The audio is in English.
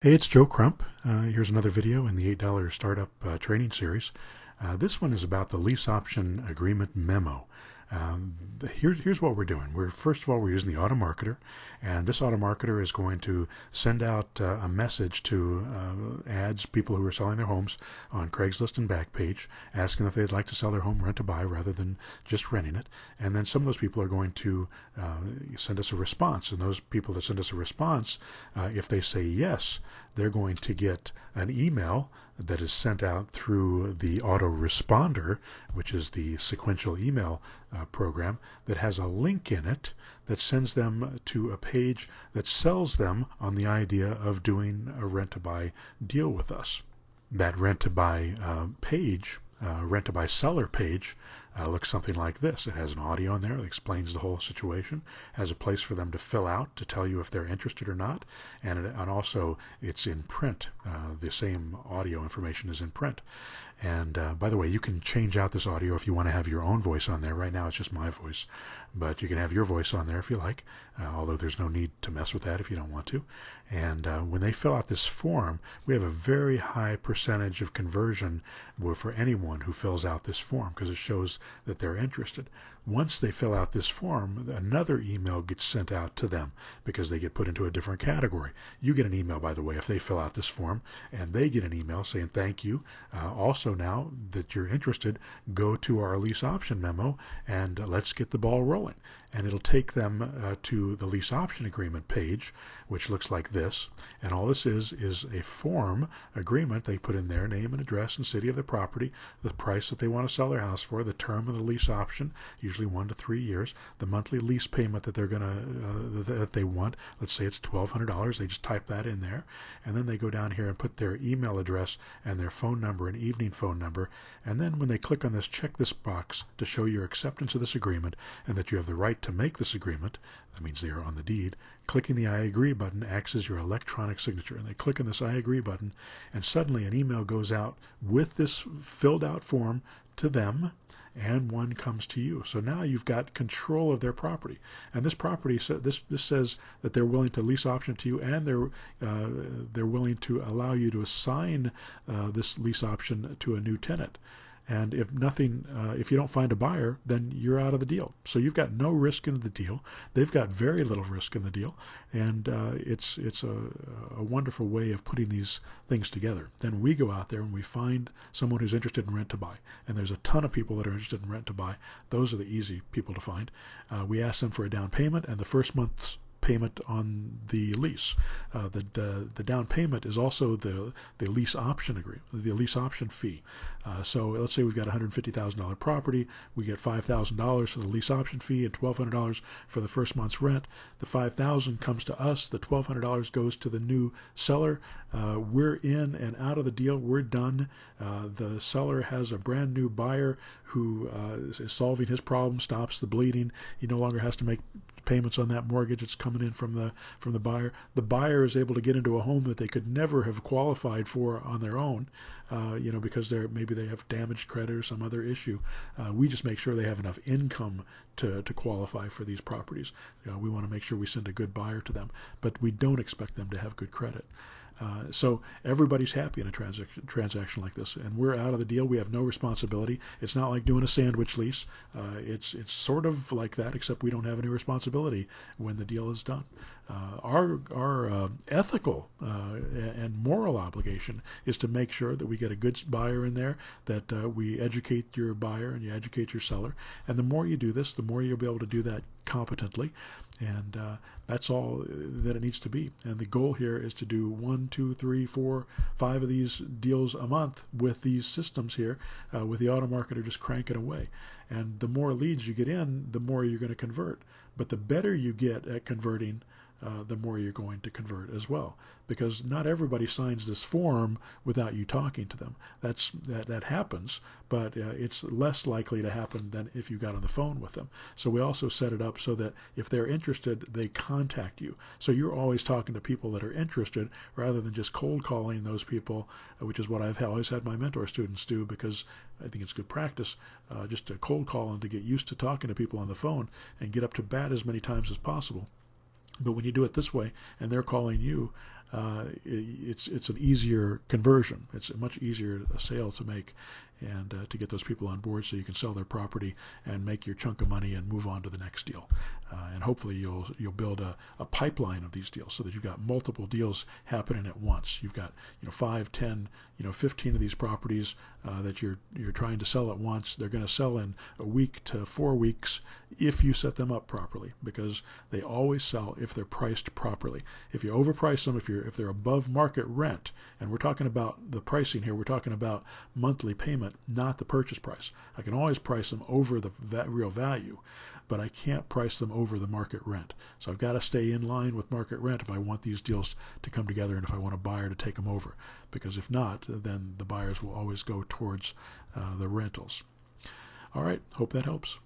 Hey, it's Joe Crump. Here's another video in the $8 Startup Training Series. This one is about the Lease Option Agreement Memo. Here's what we're doing. First of all, we're using the auto marketer, and this auto marketer is going to send out a message to people who are selling their homes on Craigslist and Backpage, asking if they'd like to sell their home rent to buy rather than just renting it. And then some of those people are going to send us a response, and those people that send us a response, if they say yes, they're going to get an email that is sent out through the autoresponder, which is the sequential email program that has a link in it that sends them to a page that sells them on the idea of doing a rent-to-buy deal with us. That rent-to-buy page, rent-to-buy seller page, looks something like this. It has an audio in there that explains the whole situation, has a place for them to fill out to tell you if they're interested or not, and also it's in print. The same audio information is in print. And by the way, you can change out this audio if you want to have your own voice on there. Right now it's just my voice, but you can have your voice on there if you like, although there's no need to mess with that if you don't want to. And when they fill out this form, we have a very high percentage of conversion for anyone who fills out this form because it shows that they're interested. Once they fill out this form, another email gets sent out to them because they get put into a different category. You get an email, by the way, if they fill out this form, and they get an email saying thank you. Also, now that you're interested, go to our lease option memo and let's get the ball rolling. And it'll take them to the lease option agreement page, which looks like this. And all this is a form agreement. They put in their name and address and city of the property, the price that they want to sell their house for, the term of the lease option, usually 1 to 3 years, the monthly lease payment that they're that they want. Let's say it's $1,200. They just type that in there, and then they go down here and put their email address and their phone number and evening phone number. And then when they click on this, check this box to show your acceptance of this agreement and that you have the right to make this agreement. That means they are on the deed. Clicking the I agree button acts as your electronic signature, and they click on this I agree button, and suddenly an email goes out with this filled out form to them, and one comes to you. So now you've got control of their property, and this property this says that they're willing to lease option to you, and they're willing to allow you to assign this lease option to a new tenant. And if you don't find a buyer, then you're out of the deal. So you've got no risk in the deal. They've got very little risk in the deal, and it's a wonderful way of putting these things together. Then we go out there and we find someone who's interested in rent to buy, and there's a ton of people that are interested in rent to buy. Those are the easy people to find. We ask them for a down payment and the first month's payment on the lease. The down payment is also the lease option agreement, the lease option fee. So let's say we've got a $150,000 property. We get $5,000 for the lease option fee and $1,200 for the first month's rent. The $5,000 comes to us. The $1,200 goes to the new seller. We're in and out of the deal. We're done. The seller has a brand new buyer who is solving his problem, stops the bleeding. He no longer has to make payments on that mortgage. It's coming in from the buyer. The buyer is able to get into a home that they could never have qualified for on their own, because maybe they have damaged credit or some other issue. We just make sure they have enough income to qualify for these properties. We want to make sure we send a good buyer to them, but we don't expect them to have good credit. So everybody's happy in a transaction like this, and we're out of the deal. We have no responsibility. It's not like doing a sandwich lease. It's sort of like that, except we don't have any responsibility when the deal is done. Our ethical and moral obligation is to make sure that we get a good buyer in there, that we educate your buyer and you educate your seller. And the more you do this, the more you'll be able to do that competently, and that's all that it needs to be. And the goal here is to do 1, 2, 3, 4, 5 of these deals a month with these systems here, with the auto marketer just cranking away. And the more leads you get in, the more you're going to convert. But the better you get at converting, the more you're going to convert as well, because not everybody signs this form without you talking to them. That happens, but it's less likely to happen than if you got on the phone with them. So we also set it up so that if they're interested, they contact you. So you're always talking to people that are interested rather than just cold calling those people, which is what I've always had my mentor students do, because I think it's good practice just to cold call and to get used to talking to people on the phone and get up to bat as many times as possible. But when you do it this way and they're calling you, it's an easier conversion. It's a much easier sale to make, and to get those people on board so you can sell their property and make your chunk of money and move on to the next deal. And hopefully you'll build a pipeline of these deals so that you've got multiple deals happening at once. You've got 5, 10, 15 of these properties that you're trying to sell at once. They're going to sell in a week to 4 weeks if you set them up properly, because they always sell if they're priced properly. If you overprice them, if they're above market rent, and we're talking about the pricing here, we're talking about monthly payment, not the purchase price. I can always price them over the real value, but I can't price them over the market rent. So I've got to stay in line with market rent if I want these deals to come together and if I want a buyer to take them over. Because if not, then the buyers will always go towards the rentals. All right, hope that helps.